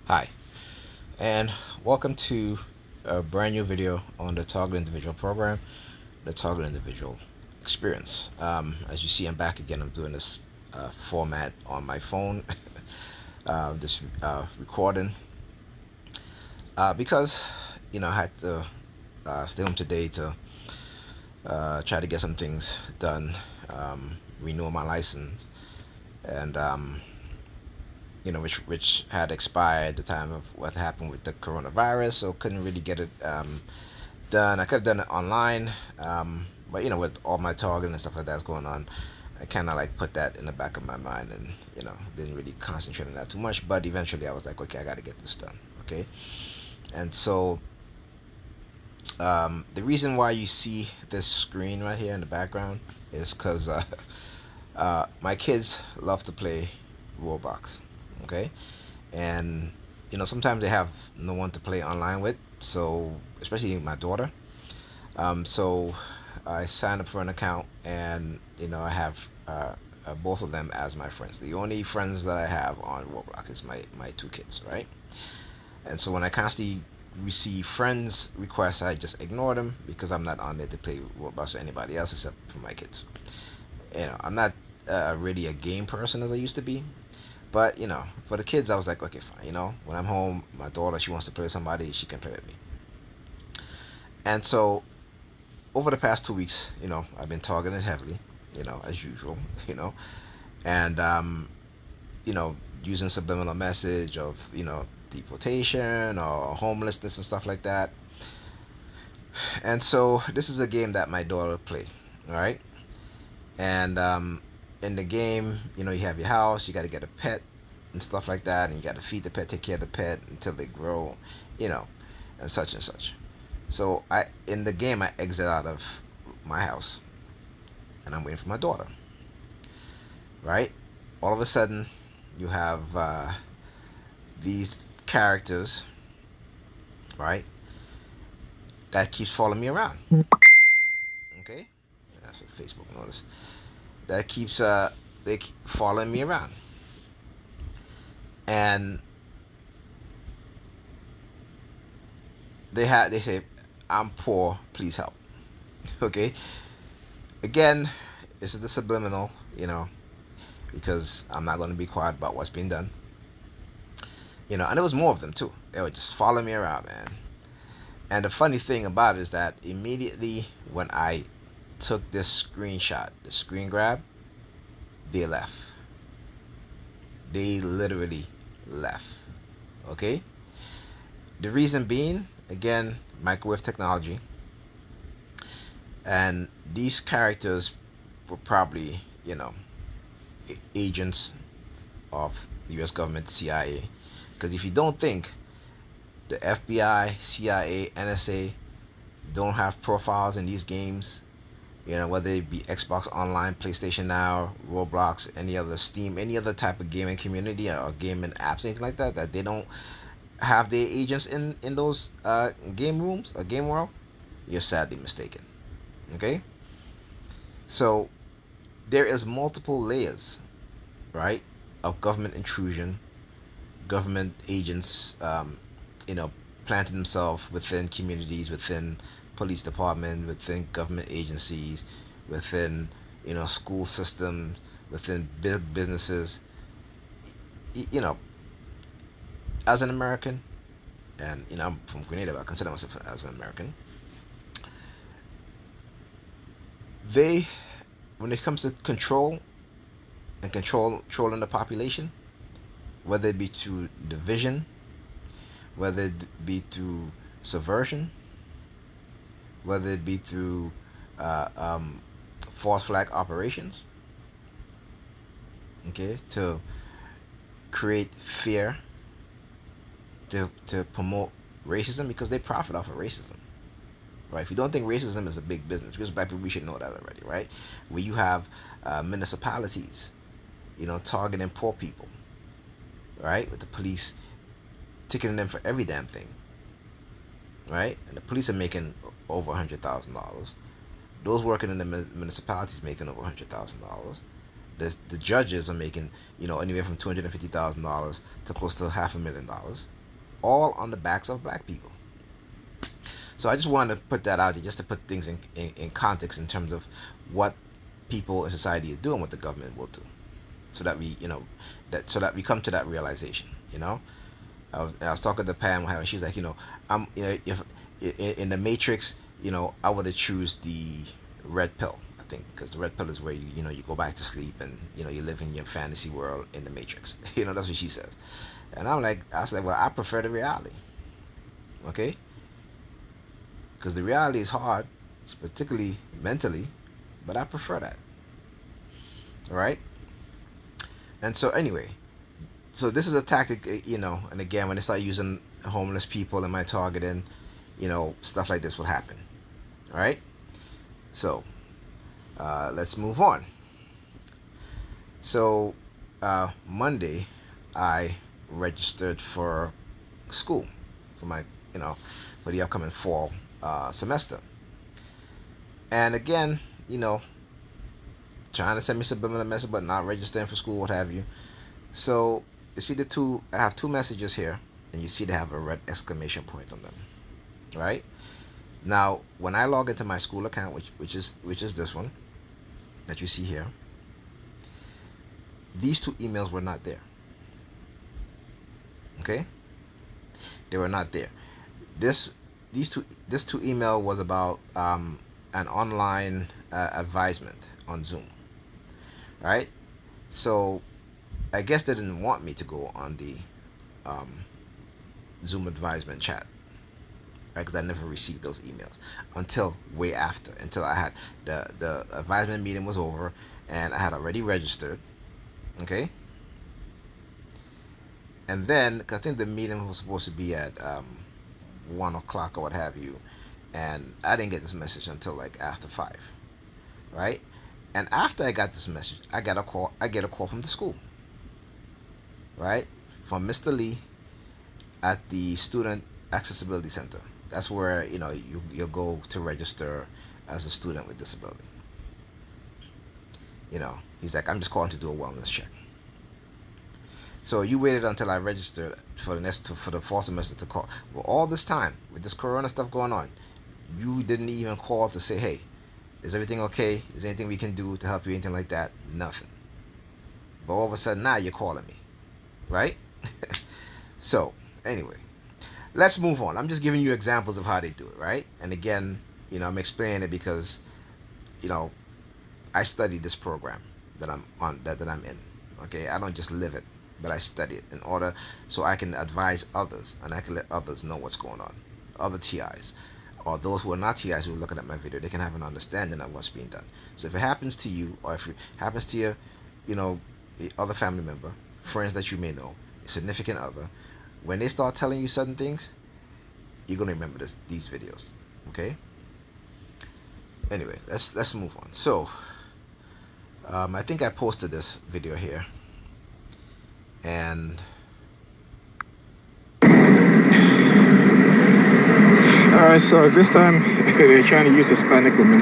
Hi, and welcome to a brand new video on the Target Individual program, the Target Individual experience. As you see, I'm back again. I'm doing this format on my phone, this recording, because I had to stay home today to try to get some things done, renew my license, and which had expired at the time of what happened with the coronavirus, so couldn't really get it done. I could have done it online, but with all my targeting and stuff like that's going on, I kind of like put that in the back of my mind, and didn't really concentrate on that too much. But eventually, I was like, okay, I got to get this done. Okay, and so the reason why you see this screen right here in the background is because my kids love to play Roblox. Okay, and sometimes they have no one to play online with, so especially my daughter. So I signed up for an account, and I have both of them as my friends. The only friends that I have on Roblox is my two kids, right? And so when I constantly receive friends requests, I just ignore them because I'm not on there to play Roblox with anybody else except for my kids. I'm not really a game person as I used to be. But for the kids, I was like, okay, fine. When I'm home, my daughter, she wants to play with somebody, she can play with me. And so over the past 2 weeks, I've been targeted heavily, as usual, and using subliminal message of deportation or homelessness and stuff like that. And so this is a game that my daughter play, all right? And in the game, you have your house, you got to get a pet and stuff like that, and you got to feed the pet, take care of the pet until they grow, you know, and such and such. So in the game, I exit out of my house, and I'm waiting for my daughter. Right? All of a sudden, you have these characters, right, that keeps following me around. Okay, that's a Facebook notice. That keeps they keep following me around, and they say, "I'm poor, please help." Okay, again, this is the subliminal, because I'm not going to be quiet about what's being done. And there was more of them too. They would just follow me around, man. And the funny thing about it is that immediately when I took this screenshot, the screen grab, they left. They literally left. Okay? The reason being, again, microwave technology. And these characters were probably, agents of the US government, CIA. Because if you don't think the FBI, CIA, NSA don't have profiles in these games, whether it be Xbox Online, PlayStation Now, Roblox, any other Steam, any other type of gaming community or gaming apps, anything like that, that they don't have their agents in those game rooms or game world, you're sadly mistaken. Okay? So there is multiple layers, right, of government intrusion, government agents, planting themselves within communities, within police department, within government agencies, within school systems, within big businesses. As an American, and I'm from Grenada, I consider myself as an American. They, when it comes to controlling the population, whether it be through division, whether it be through subversion, whether it be through false flag operations, okay, to create fear, to promote racism, because they profit off of racism, right? If you don't think racism is a big business, because black people, we should know that already, right? Where you have municipalities, targeting poor people, right, with the police ticketing them for every damn thing, right? And the police are making over $100,000. Those working in the municipalities making over $100,000. The judges are making anywhere from $250,000 to close to $500,000. all on the backs of black people. So I just wanted to put that out there, just to put things in context in terms of what people in society are doing, what the government will do, so that we, so that we come to that realization. I was talking to Pam, and she was like, if in the Matrix, I would have choose the red pill. I think because the red pill is where you go back to sleep, and you live in your fantasy world in the Matrix. That's what she says, and I said, well, I prefer the reality. Okay, because the reality is hard, particularly mentally, but I prefer that. All right. And so anyway, so this is a tactic, and again, when they start using homeless people in my targeting, stuff like this will happen. All right. So let's move on. So Monday, I registered for school for my, for the upcoming fall semester. And again, trying to send me subliminal message, but not registering for school, what have you. So you see I have two messages here, and you see they have a red exclamation point on them, right? Now, when I log into my school account, which is this one that you see here, these two emails were not there. Okay, they were not there. This two email was about an online advisement on Zoom, right? So I guess they didn't want me to go on the Zoom advisement chat, right? Because I never received those emails until way after, until I had the advisement meeting was over and I had already registered. Okay. And then, cause I think the meeting was supposed to be at 1 o'clock or what have you, and I didn't get this message until like after 5, right? And after I got this message, I get a call from the school, right? From Mr. Lee at the Student Accessibility Center. That's where you'll go to register as a student with disability. He's like, I'm just calling to do a wellness check. So you waited until I registered for the fall semester to call. Well, all this time with this corona stuff going on, you didn't even call to say, hey, is everything okay? Is there anything we can do to help you? Anything like that? Nothing. But all of a sudden now you're calling me, right? So anyway, let's move on. I'm just giving you examples of how they do it, right? And again, I'm explaining it because, I study this program that I'm on, that I'm in. Okay, I don't just live it, but I study it in order so I can advise others and I can let others know what's going on. Other TIs or those who are not TIs who are looking at my video, they can have an understanding of what's being done. So if it happens to you, or if it happens to your, the other family member, friends that you may know, a significant other, when they start telling you certain things, you're gonna remember these videos. Okay. Anyway, let's move on. So I think I posted this video here, and alright, so this time they're trying to use Hispanic women.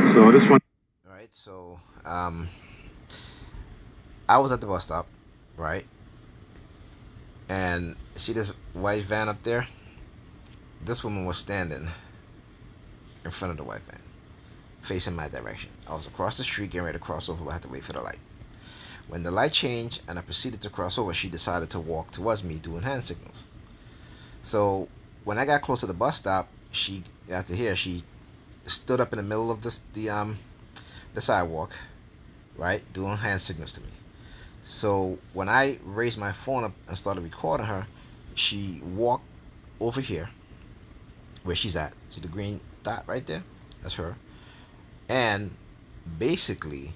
So this one. Alright, so I was at the bus stop, right? And see this white van up there? This woman was standing in front of the white van, facing my direction. I was across the street getting ready to cross over, but I had to wait for the light. When the light changed and I proceeded to cross over, she decided to walk towards me doing hand signals. So when I got close to the bus stop, she stood up in the middle of the sidewalk, right, doing hand signals to me. So when I raised my phone up and started recording her, she walked over here where she's at. See the green dot right there? That's her. And basically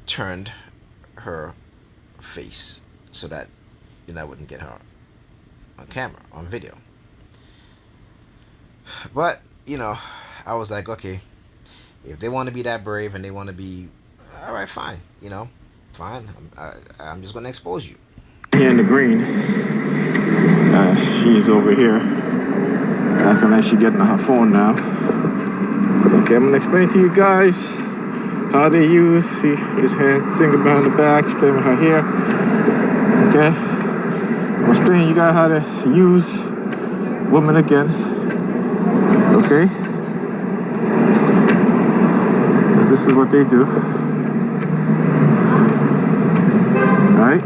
turned her face so that I wouldn't get her on camera, on video. But I was like, okay, if they want to be that brave and they want to be, all right, fine, fine. I'm just gonna expose you. Here in the green, she's over here acting like she's getting on her phone now. Okay, I'm gonna explain to you guys how they use. See, his hand single behind the back, she's playing with her hair. Okay, I'm gonna explain you guys how to use women again. Okay. This is what they do. Alright.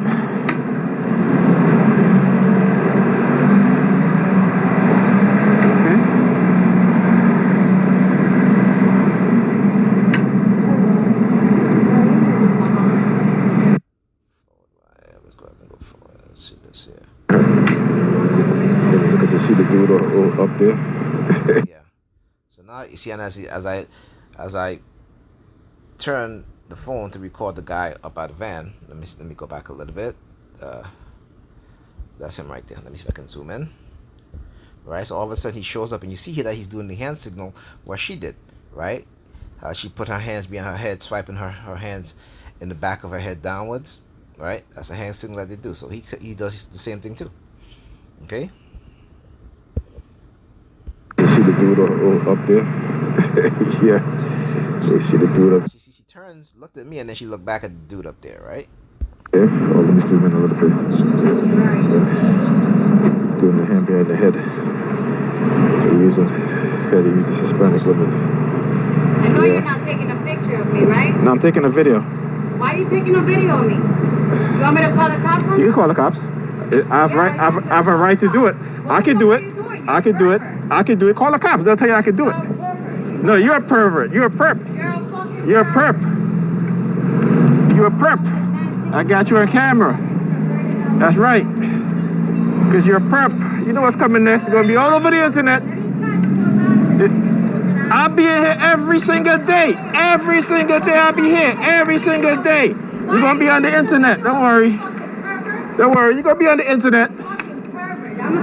See the dude up there. Yeah. So now you see, and as I turn the phone to record the guy up out of the van, let me go back a little bit. That's him right there. Let me see if I can zoom in. Right. So all of a sudden he shows up, and you see here that he's doing the hand signal where she did. Right. She put her hands behind her head, swiping her hands in the back of her head downwards. Right. That's a hand signal that they do. So he does the same thing too. Okay. You see the dude up there? Yeah. You see the dude up. She turns, looked at me, and then she looked back at the dude up there, right? Yeah. Oh, let me zoom in a little bit. Doing the hand behind the head. They use the Hispanic Women. I know you're not taking a picture of me, right? No, I'm taking a video. Why are you taking a video of me? You want me to call the cops on you? You can call the cops. I have a right to do it. I can do it. I can do it. I can do it. Call the cops. They'll tell you I can do it. No, you're a pervert. You're a perp. You're a perp. You're a perp. I got you on camera. That's right. Because you're a perp. You know what's coming next? It's going to be all over the internet. I'll be in here every single day. Every single day I'll be here. Every single day. You're going to be on the internet. Don't worry. Don't worry. You're going to be on the internet.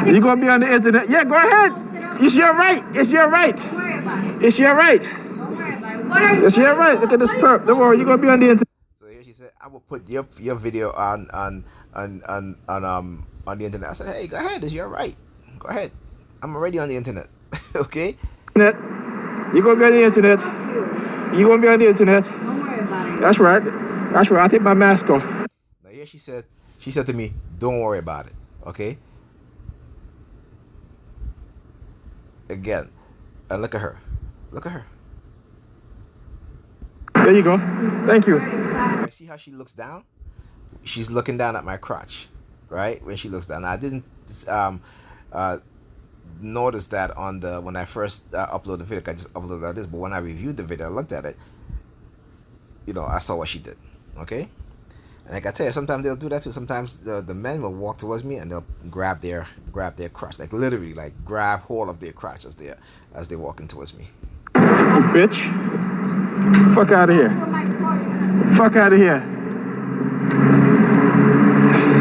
You're going to be on the internet. Yeah, go ahead. It's your right. It's your right. It's your right. It's your right. Look at this perp. Don't worry. You're going to be on the internet. So here she said, I will put your video on the internet. I said, hey, go ahead. It's your right. Go ahead. I'm already on the internet. Okay? You're going to be on the internet. You're going to be on the internet. Don't worry about it. That's right. That's right. I'll take my mask off. Now here she said to me, don't worry about it. Okay? Again. And look at her. Look at her. There you go. Thank you. You see how she looks down? She's looking down at my crotch, right? When she looks down. Now, I didn't notice that on when I first uploaded the video. I just uploaded like this, but when I reviewed the video, I looked at it. You know, I saw what she did. Okay, and like I tell you, sometimes they'll do that too. Sometimes the men will walk towards me and they'll grab their crotch, like literally, like grab hold of their crotch as they're walking towards me. You bitch. Fuck out of here. Fuck out of here.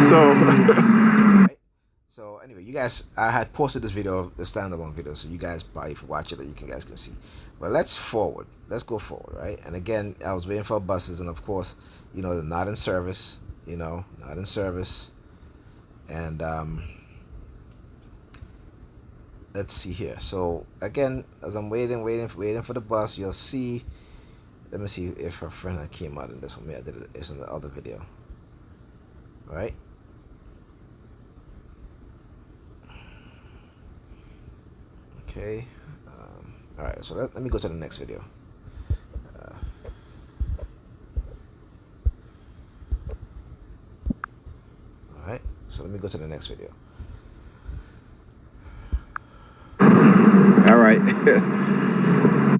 So. Right? So anyway, you guys, I had posted this video, the standalone video, so you guys probably if you watch it, you guys can see. But let's go forward, right? And again, I was waiting for buses, and of course, you know, they're not in service. You know, not in service. And let's see here. So again, as I'm waiting for the bus, you'll see. Let me see if her friend had came out in this one. Maybe I did it. It's in the other video. All right. Okay. All right. So let me go to the next video. All right. So let me go to the next video. All right.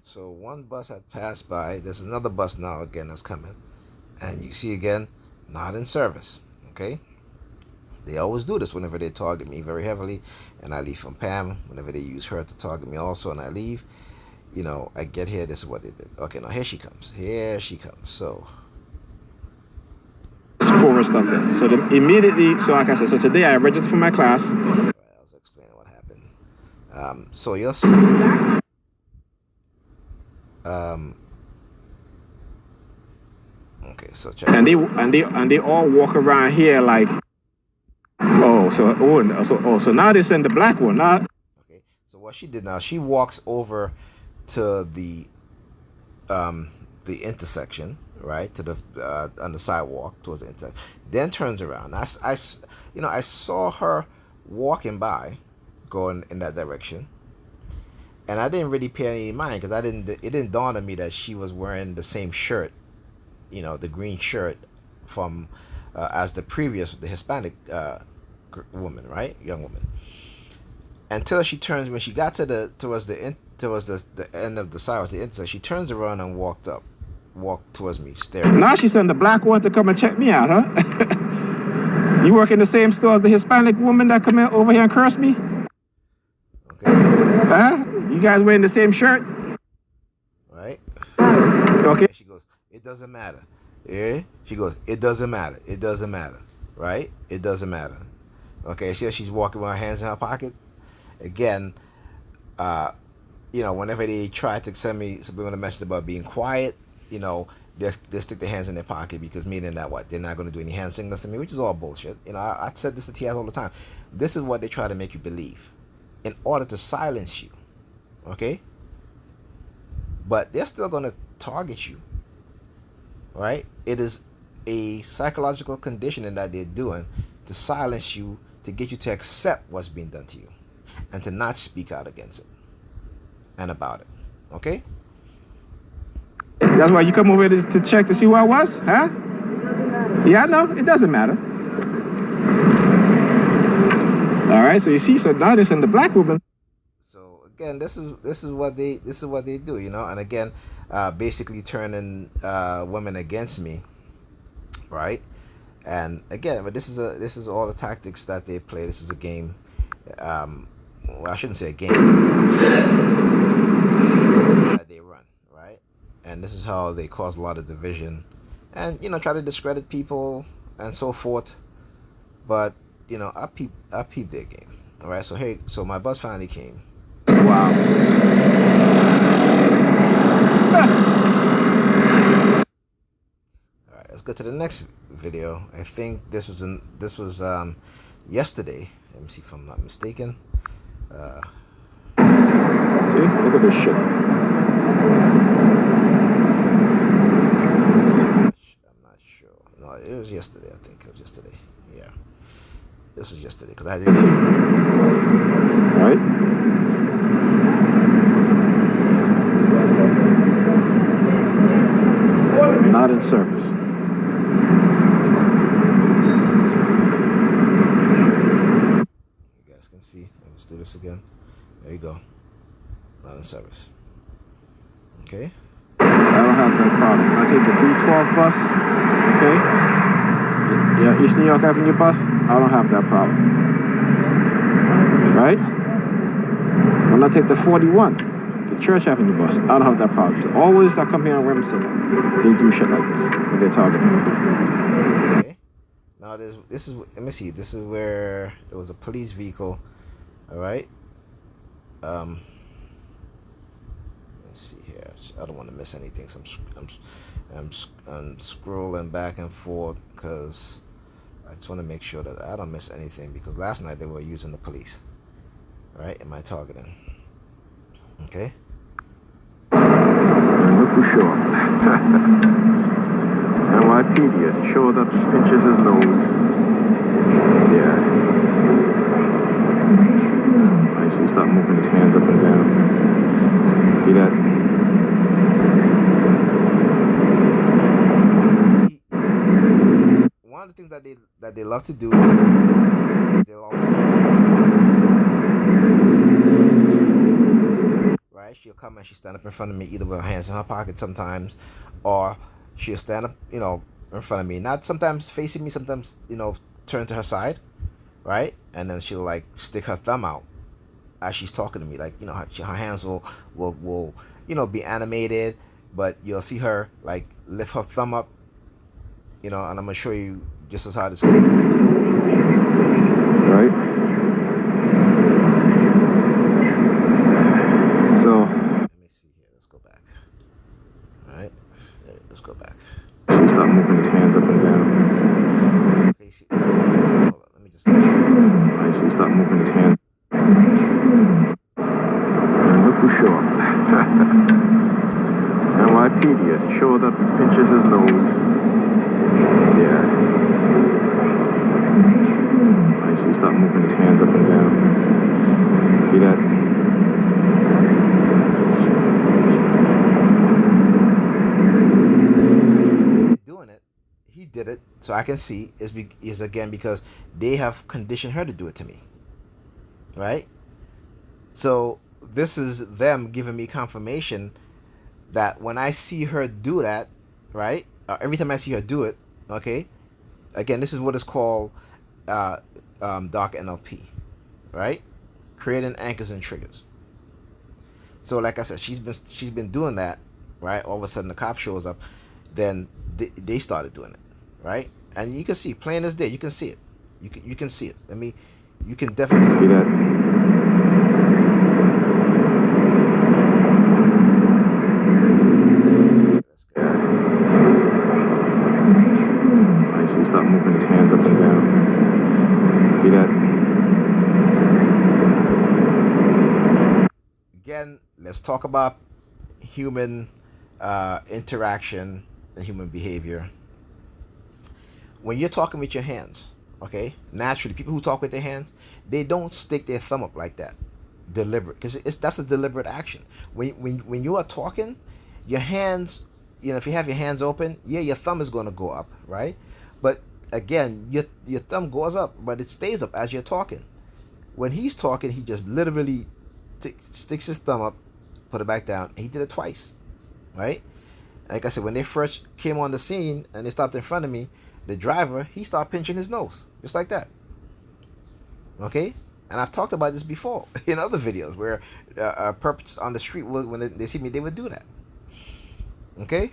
So one bus had passed by. There's another bus now again that's coming, and you see again, not in service. Okay. They always do this whenever they target me very heavily, and I leave from Pam. Whenever they use her to target me also, and I leave, you know, I get here. This is what they did. Okay, now here she comes. Here she comes. So. Forward stuff there. So immediately, so like I said, so today I registered for my class. Right, I was explaining what happened. So you'll see. Okay, so check. And they all walk around here like. So now they send the black one. Now. Okay, so what she did now, she walks over to the intersection, right, to the on the sidewalk towards the intersection, then turns around. I saw her walking by, going in that direction, and I didn't really pay any mind because it didn't dawn on me that she was wearing the same shirt, the green shirt from as the Hispanic woman, right, young woman. Until she turns, when she got towards the end of the sidewalk, the inside, she turns around and walked towards me, staring. Now she sent the black one to come and check me out, huh? You work in the same store as the Hispanic woman that come in over here and curse me? Okay. Huh? You guys wearing the same shirt? Right? Okay. And she goes, it doesn't matter. Yeah? She goes, it doesn't matter. It doesn't matter. Right? It doesn't matter. Okay, she's walking with her hands in her pocket. Again, whenever they try to send me subliminal message about being quiet, they stick their hands in their pocket, because meaning that what? They're not going to do any hand signals to me, which is all bullshit. I said this to TS all the time. This is what they try to make you believe in order to silence you. Okay? But they're still going to target you. Right? It is a psychological conditioning that they're doing to silence you, to get you to accept what's being done to you and to not speak out against it and about it. Okay? That's why you come over here to check to see who I was, huh? Yeah, I know. It doesn't matter. All right, so you see, so now this and the black woman. So again, this is what they do, and again, basically turning women against me, right? And again, but this is all the tactics that they play. This is a game. Well, I shouldn't say a game. That they run, right? And this is how they cause a lot of division, and try to discredit people and so forth. But I peep their game. All right. So my bus finally came. Wow. All right. Let's go to the next video. I think this was yesterday. Let me see if I'm not mistaken. See, look at this shit. I'm not sure. No, it was yesterday. I think it was yesterday. Yeah, this was yesterday because I didn't. Right. Not in service. You guys can see. Let's do this again. There you go. Not in service. Okay. I don't have that problem. I take the 312 bus. Okay. Yeah, East New York Avenue bus. I don't have that problem. Right? When I take the 41, the Church Avenue bus, I don't have that problem. So always I come here on Remsen, they do shit like this when they're talking. Okay. Now this is let me see. This is where there was a police vehicle. All right. Let's see here. I don't want to miss anything. So I'm scrolling back and forth because I just want to make sure that I don't miss anything, because last night they were using the police. Right? In my targeting. Okay. Look who showed up. NYPD showed up, pinches his nose. Yeah. I see, stop moving his hands up and down. See that? See, one of the things that they love to do is they'll always like step right. She'll come and she'll stand up in front of me, either with her hands in her pocket sometimes, or she'll stand up, in front of me. Not sometimes facing me, sometimes, turn to her side, right? And then she'll like stick her thumb out as she's talking to me, like her hands will be animated, but you'll see her like lift her thumb up, and I'm gonna show you just as how this goes. Right. So let me see here. Let's go back. All right, let's go back. See, stop moving his hands up and down. Okay, see. Hold on, let me just. I see, stop moving his hands. And look who showed up. NYPD showed up, pinches his nose. Yeah. I see, stop moving his hands up and that? Doing it, he did it, so I can see is again because they have conditioned her to do it to me, right? So this is them giving me confirmation that when I see her do that, right? Every time I see her do it, okay. Again, this is what is called dark NLP, right? Creating anchors and triggers. So, like I said, she's been doing that, right? All of a sudden, the cop shows up, then they started doing it, right? And you can see plain as day. You can see it. You can see it. You can definitely see that. He start moving his hands up and down. See that? Again, let's talk about human interaction and human behavior. When you're talking with your hands, okay, naturally, people who talk with their hands, they don't stick their thumb up like that, deliberate, because that's a deliberate action. When you are talking, your hands, if you have your hands open, yeah, your thumb is going to go up, right? But again, your thumb goes up, but it stays up as you're talking. When he's talking, he just literally sticks his thumb up, put it back down, and he did it twice, right? Like I said, when they first came on the scene and they stopped in front of me, the driver, he started pinching his nose, just like that. Okay? And I've talked about this before in other videos where perps on the street, when they see me, they would do that. Okay?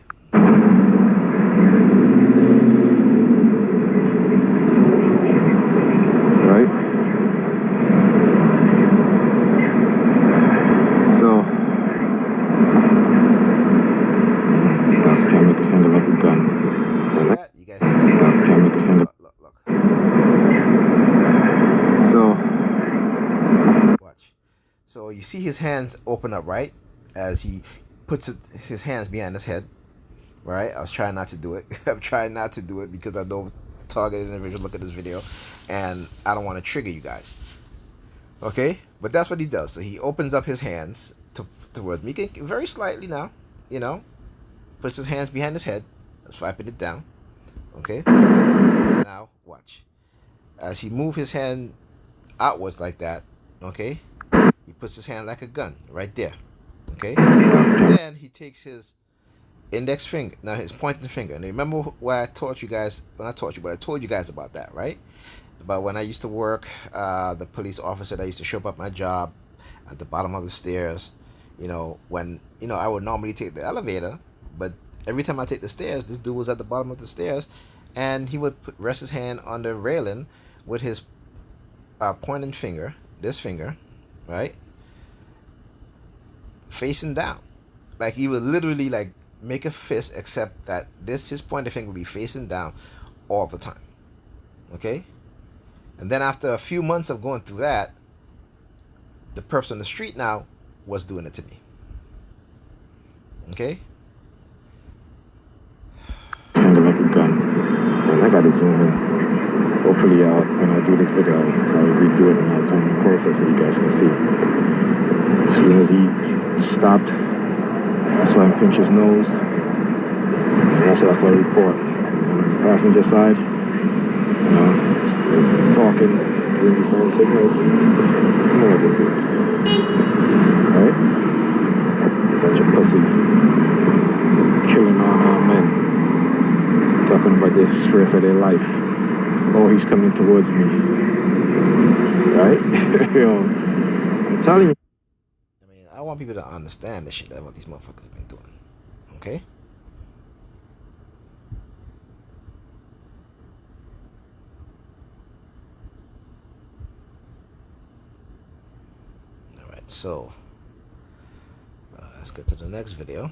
Right? So, trying to make his finger like a gun. See that? You guys see that? Trying to make his finger. Look. So, watch. So you see his hands open up, right? As he puts his hands behind his head, right? I was trying not to do it. I'm trying not to do it because I know targeted individuals look at this video, and I don't want to trigger you guys. Okay? But that's what he does. So he opens up his hands towards me, very slightly now, puts his hands behind his head, swiping it down. Okay? Now, watch. As he moves his hand outwards like that, okay? He puts his hand like a gun right there. Okay? Then he takes his index finger, now his pointing finger. And remember what I taught you guys, well, not taught you, but I told you guys about that, right? About when I used to work, the police officer that used to show up at my job at the bottom of the stairs, when, I would normally take the elevator, but every time I take the stairs, this dude was at the bottom of the stairs, and he would rest his hand on the railing with his pointing finger, this finger, right, facing down. Like he would literally like make a fist, except that his pointer finger would be facing down all the time. Okay? And then after a few months of going through that, the person on the street now was doing it to me. Okay? finger like a gun. And I gotta zoom in. Hopefully, when I do this video, I'll redo it and I'll zoom in closer so you guys can see. As soon as he stopped, I saw him pinch his nose. And that's what I saw the report. On the passenger side, talking, doing his hand signals. You know what they do. Right? Bunch of pussies. Killing all men. Talking about their fear for their life. Oh, he's coming towards me. Right? I'm telling you. I want people to understand the shit that what these motherfuckers have been doing. Okay? Alright, so let's get to the next video.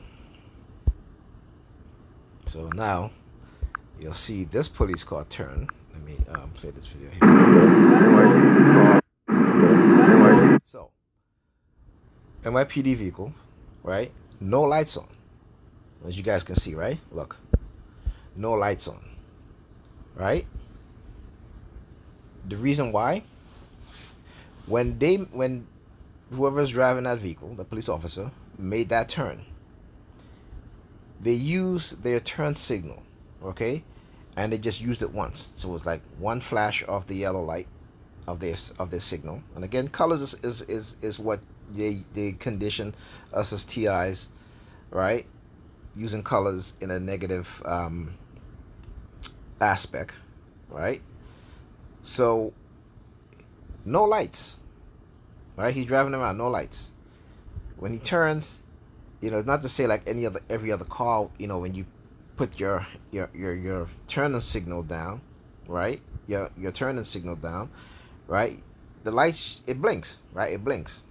So now you'll see this police car turn. Let me play this video here. So NYPD vehicle, right? No lights on, as you guys can see, right? Look, no lights on, right? The reason why, when whoever's driving that vehicle, the police officer, made that turn. They used their turn signal, okay, and they just used it once. So it was like one flash of the yellow light of this signal. And again, colors is what they condition us as TIs, right? Using colors in a negative aspect, right? So no lights, right? He's driving around, no lights. When he turns, it's not to say like every other car, when you put your turning signal down, right? Your turning signal down, right? The lights, it blinks, right? It blinks,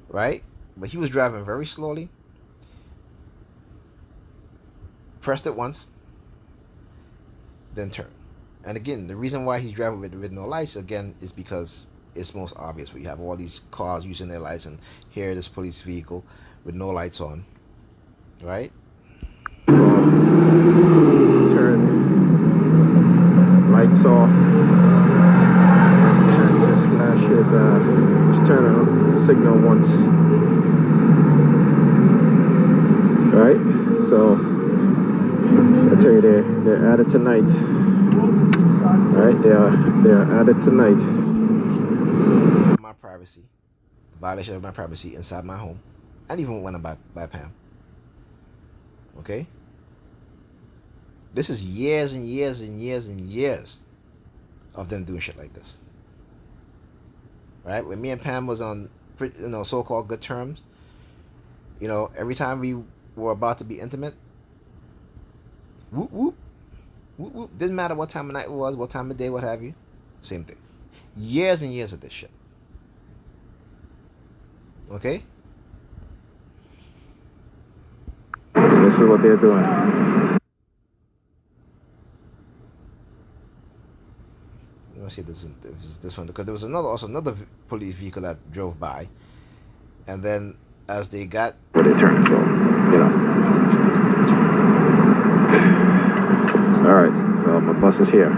right? But he was driving very slowly. Pressed it once, then turn. And again, the reason why he's driving with no lights again is because it's most obvious. We have all these cars using their lights, and here this police vehicle with no lights on, right? Turn lights off. And just flash his turn on signal once. Right? So I tell you, they're at it tonight. Right? They're at it tonight. My privacy, the violation of my privacy inside my home, and even when I'm by Pam. Okay. This is years and years and years and years of them doing shit like this. Right? When me and Pam was on, so-called good terms, every time we were about to be intimate, whoop whoop, whoop whoop. Didn't matter what time of night it was, what time of day, what have you. Same thing. Years and years of this shit. Okay? This is what they're doing. Let me see this one, because there was another police vehicle that drove by, and then as they got Where they turn, so All right. Well, my bus is here.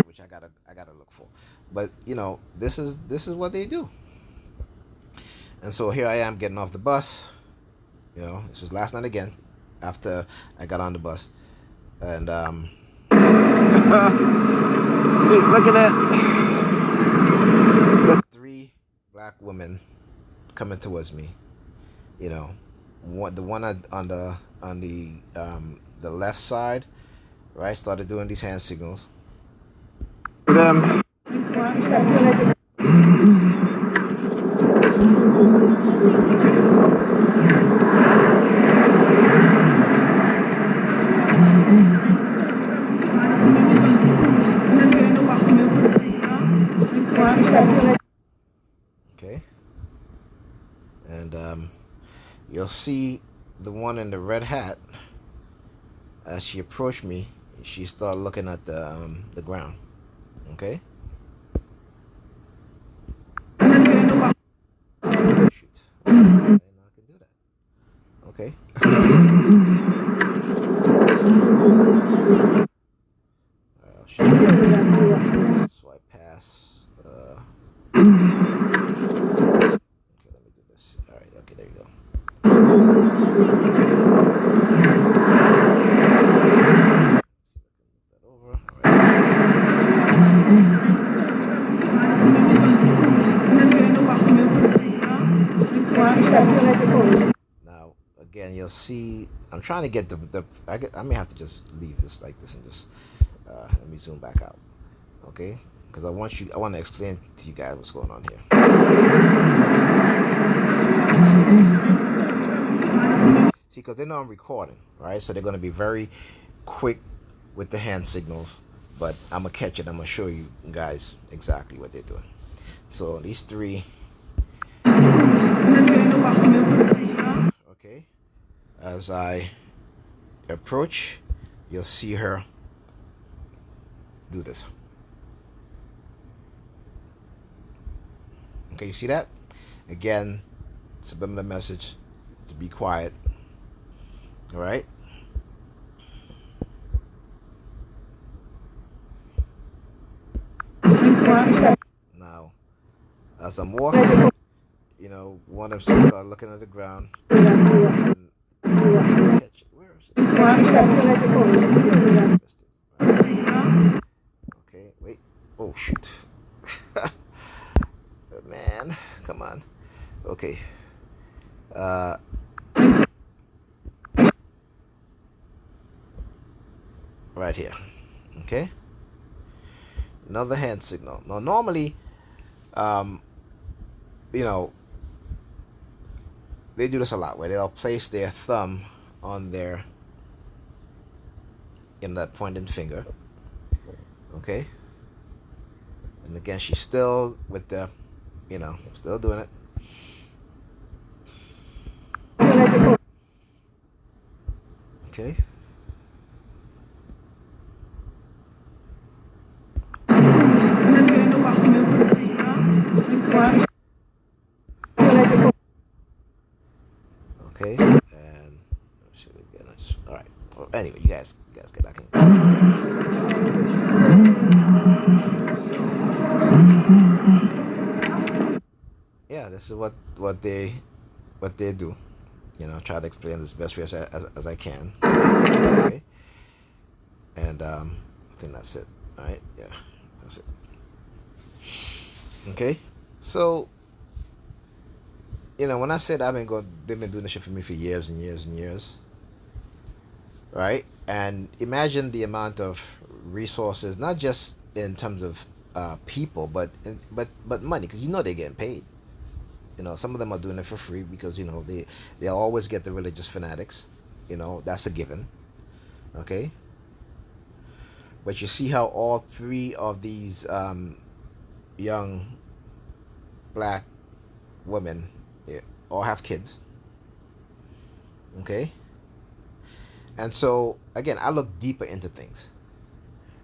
which I gotta look for, but this is what they do. And so here I am getting off the bus. This was last night again, after I got on the bus, and Look at that. 3 black women coming towards me. The one on the left side, right, started doing these hand signals. Them. Okay. And you'll see the one in the red hat. As she approached me, she started looking at the ground. Okay. Shoot. I didn't know I could do that. Okay. Swipe pass. Okay, let me do this. All right. Okay, there you go. Let's see if I can move that over. All right. Now, again, you'll see. I'm trying to get I may have to just leave this like this and just let me zoom back out. Okay, because I want to explain to you guys what's going on here. See, because they know I'm recording, right? So they're going to be very quick with the hand signals, but I'm gonna catch it. I'm gonna show you guys exactly what they're doing. So these 3, okay, as I approach, you'll see her do this. Okay, you see that? Again, subliminal message to be quiet. All right. Now, as I'm walking, one of them started looking at the ground. And catch it. Where is it? Missed it. Right. Okay, wait. Oh shoot. Man, come on. Okay. Uh, right here. Okay. Another hand signal. Now, normally, um, you know, they do this a lot, where they'll place their thumb on their, that pointing finger. Okay. And again, she's still with the, still doing it. Okay. Okay, and let's see again. All right. Well, anyway, you guys get. I can. So, yeah, this is what they do. Try to explain this best way as I can. Okay, and I think that's it. All right. Yeah, that's it. Okay, so when I said they've been doing this shit for me for years and years and years, right? And imagine the amount of resources, not just in terms of people, but money, because they're getting paid. Some of them are doing it for free because they'll always get the religious fanatics. That's a given. Okay. But you see how all three of these young black women all have kids. Okay. And so again, I look deeper into things.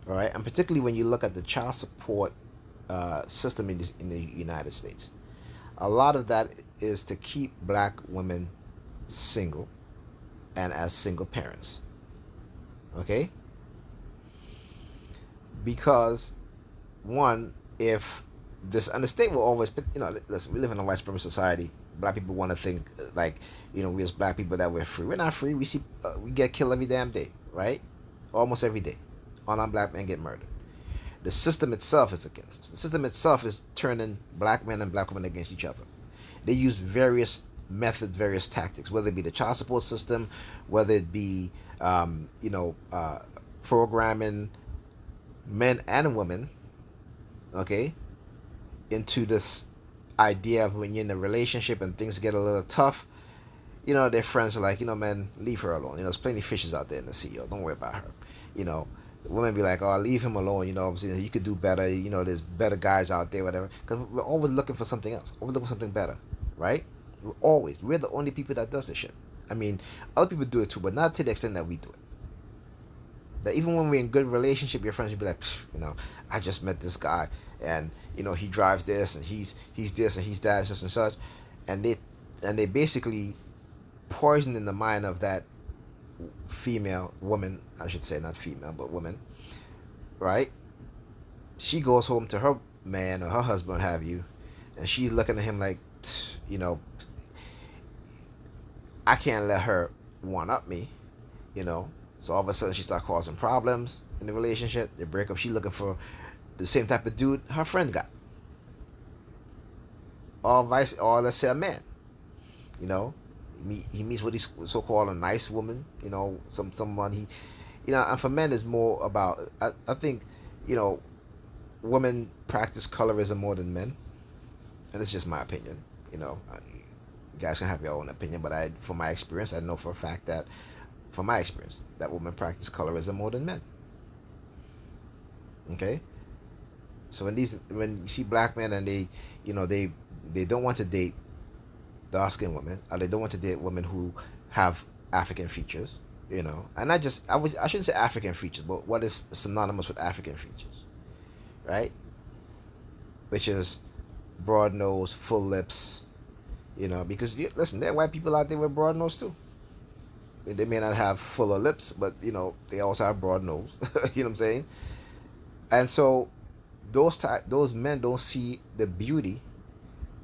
All right, and particularly when you look at the child support system in the United States, a lot of that is to keep black women single and as single parents. Okay? Because one, if this, and the state will always, listen, we live in a white supremacist society. Black people want to think like, we as black people that we're free. We're not free. We get killed every damn day, right? Almost every day. Unarmed black men get murdered. The system itself is against us. The system itself is turning black men and black women against each other. They use various methods, various tactics, whether it be the child support system, whether it be, programming men and women, okay, into this idea of when you're in a relationship and things get a little tough, their friends are like, man, leave her alone. There's plenty of fishes out there in the sea. Don't worry about her. Women be like, oh, leave him alone. You could do better. There's better guys out there, whatever. Because we're always looking for something else. Always looking for something better, right? We're the only people that does this shit. I mean, other people do it too, but not to the extent that we do it. That even when we're in good relationship, your friends will be like, I just met this guy, and he drives this, and he's this, and he's that, such and such, and they basically poison in the mind of that woman, I should say, not female, but woman, right? She goes home to her man or her husband, have you, and she's looking at him like, I can't let her one up me, So all of a sudden she starts causing problems in the relationship. They break up. She's looking for the same type of dude her friend got. Or let's say a man, he meets what he's so-called a nice woman, someone he, and for men it's more about, I think, women practice colorism more than men, and it's just my opinion. You guys can have your own opinion, but from my experience, I know for a fact that, from my experience, that women practice colorism more than men. Okay, so when you see black men and they don't want to date dark-skinned women, or they don't want to date women who have African features, and I shouldn't say African features, but what is synonymous with African features, right? Which is broad nose, full lips, because listen, there are white people out there with broad nose too. They may not have fuller lips, but they also have broad nose. You know what I'm saying? And so those men don't see the beauty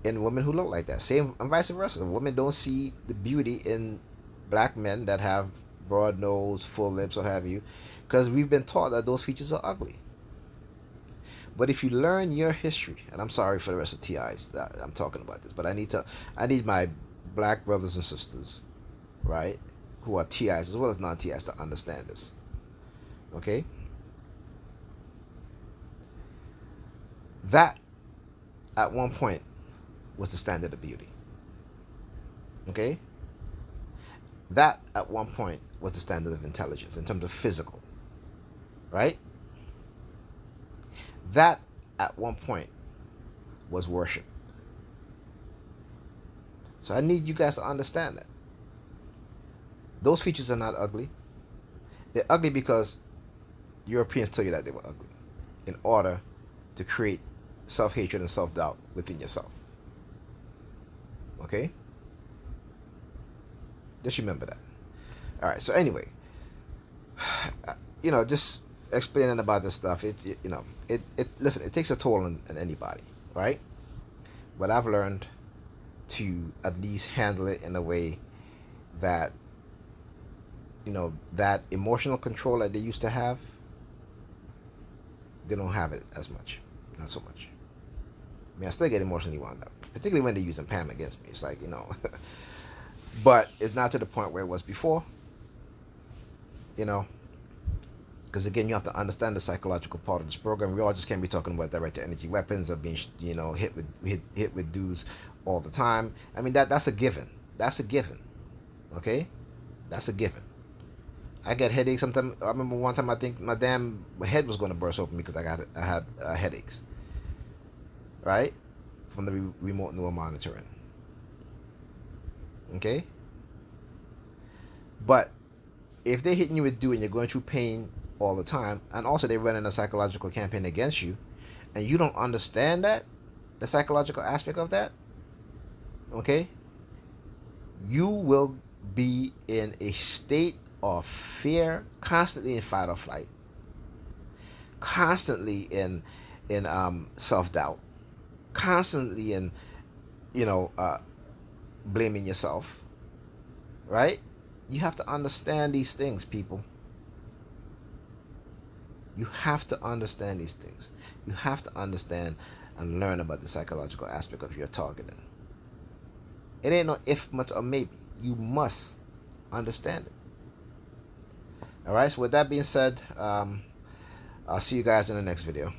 in women who look like that. Same and vice versa. Women don't see the beauty in black men that have broad nose, full lips, what have you, because we've been taught that those features are ugly. But if you learn your history, and I'm sorry for the rest of TIs that I'm talking about this, but I need my black brothers and sisters, right, who are TIs as well as non-TIs to understand this. Okay? That at one point was the standard of beauty. Okay? That at one point was the standard of intelligence in terms of physical. Right? That at one point was worship. So I need you guys to understand that. Those features are not ugly. They're ugly because Europeans tell you that they were ugly in order to create self-hatred and self-doubt within yourself. Okay? Just remember that. All right. So anyway, just explaining about this stuff. Listen. It takes a toll on anybody, right? But I've learned to at least handle it in a way that, that emotional control that they used to have, they don't have it as much. Not so much. I mean, I still get emotionally wound up, particularly when they're using Pam against me. It's like, but it's not to the point where it was before, because again, you have to understand the psychological part of this program. We all just can't be talking about direct energy weapons or being, hit with dudes all the time. I mean, that's a given. That's a given. Okay, that's a given. I get headaches sometimes. I remember one time I think my damn head was going to burst open because I had headaches. Right, from the remote neural monitoring. Okay, but if they're hitting you with and you're going through pain all the time, and also they're running a psychological campaign against you, and you don't understand that, the psychological aspect of that, okay, you will be in a state of fear, constantly in fight or flight, constantly in self-doubt, constantly in blaming yourself, right? You have to understand these things, people. You have to understand these things. You have to understand and learn about the psychological aspect of your targeting. It ain't no if, much, or maybe. You must understand it. All right, so with that being said, I'll see you guys in the next video.